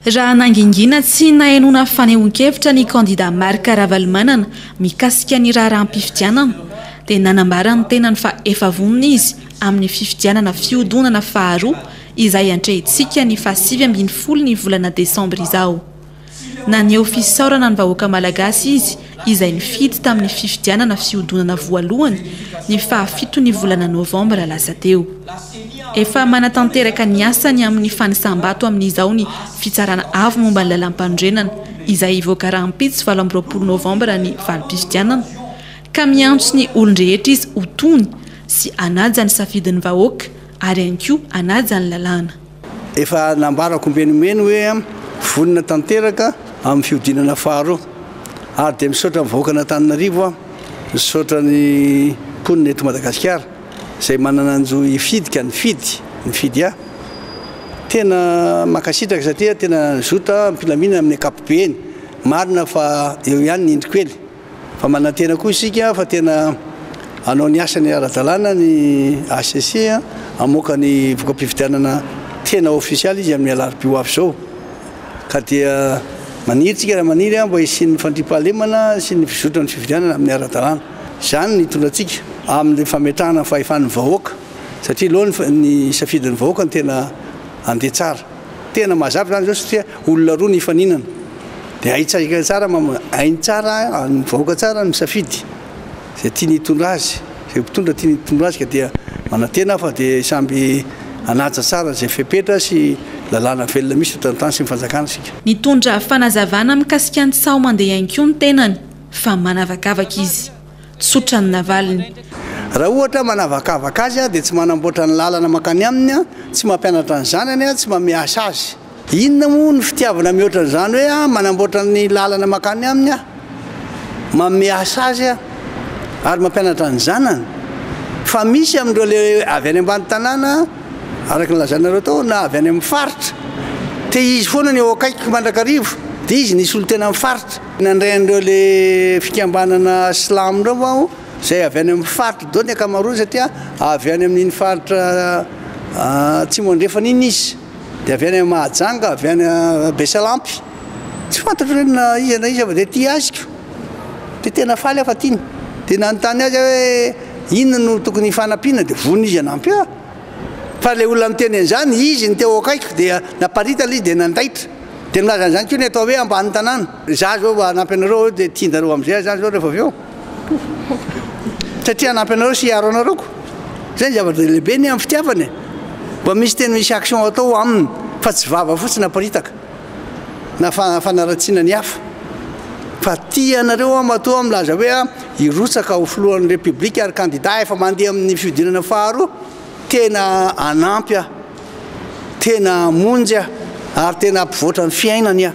Raha nangingina tsy nahenona fanehoan-kevitra ny kandida Marc Ravalomanana mikasika ny raharaham-pifidianana dia nanambarany tenany fa efa vonona izy amin'ny fifidianana fihodonana faharoa izay antrehitsika ny 7 ny volana Desambra izao. Naneho fisaorana ny vahoaka malagasy izy izay nifidy tamin'ny fifidianana fihodonana voalohany ny 7 ny volana Novambra lasa teo. Efa manatanteraka ny asany amin'ny fanisambato amin'izao ny fitsarana avo momba ny lalam-pandrenana izay ivoaka rahampitso 20 Novambra ny valim-pifidianana ka miantso ny olon-drehetra izy ho tony sy anaja ny safidin'ny vahoaka ary ihany koa anaja ny lalàna. Efa nambarako menomeno hoe vonona tanteraka amin'ny fihodinana faharoa ary dia misaotra vahoaka n'Antananarivo misaotra ny mponina eto Madagasikara izay manana anjo ifidika nifidy tena makasitraka satria tena zota mpilamina amin'ny ankapobeny marina fa eo ihany ny indriko ely fa manantena koa isika fa tena anao ny asany ara-dalàna ny ACC amoaka ny voka-pifidianana tena ofisialy izy amin'ny alarobia avy izao ka dia maniry tsika raha maniry mba hisian'ny fandriam-pahalemana sy ny fizotra ny fifidianana amin'ny ara-dalàna izany ny tondratsika amin'ny fametrahana fahefan'ny vahoaka satria loha ny safidin'ny vahoaka ny tena andeha tsara tena mazava zany zao satria olona roa ny ifaninana dia haitsika tsara hainy tsara ny vahoaka tsara ny safidy zay tiany hitondra azy zay mpitondra tiany hitondra azy ka dia manantena fa dia samby anaja tsara zay fepetra sy lalàna velona misy tantany sy mifanjakana sika. Nitondra fanazavana mikasika ny sao mandeha ihany koa ny tenany fa manavakavaka izy tsotra ny navaliny. Raha ohatra manavakavaka azy dia tsy manamboatra ny lalana makany aminy tsy mampianatra ny zanany tsy mamiasa azy. Inona moa ny fitiavana mihoatra n'izany hoe manamboatra ny lalana makany aminy mamiasa azy ary mampianatra ny zanany fa misy amin'ireo le avy any ambany tanàna araka ny lazanareo tao na avy any amin'ny faritra dia izy foana ny eo akaiky mandrakarivo dia izy nisy olo tena amin'ny faritra nandray an'ireo le fikambanana silamo ireo izay avy any amin'ny faritra dao ny ankamaroany satria avy any amin'iny faritra tsy mandrefana iny izy dia avy any amin'ny Mahajanga avy any Besalampy tsy fantatro hoe na izy na izy dia tia aziko dia tena faly afa tiany dia nanontany azy hoe inona no tokony hifanampiana dia vonona izy hanampy fa le olona miteny an'izany izy ny teo akaiky dia naparita izy dia nandaitra dia milaza an'izany koa ny atao hoe ambany tanàna za zao hanampy anareo dia tianareo amin'izay zany zao rehefa avy eo satria hanampy anareo sy hiaro anareo ko zay ny zavatra lehibe ny amin'ny fitiavany mba misy tena misy action atao aminy fa tsy vava fotsiny naparitaka na fanaratsiana ny hafa fa tia anareo matoa milaza hoe hirotsaka ho filohan'ny repiblika ary kandida efa mandeha amin'ny fihodinana faharoa tena anampy tena amonjy ary tena ampivoatra ny fiainany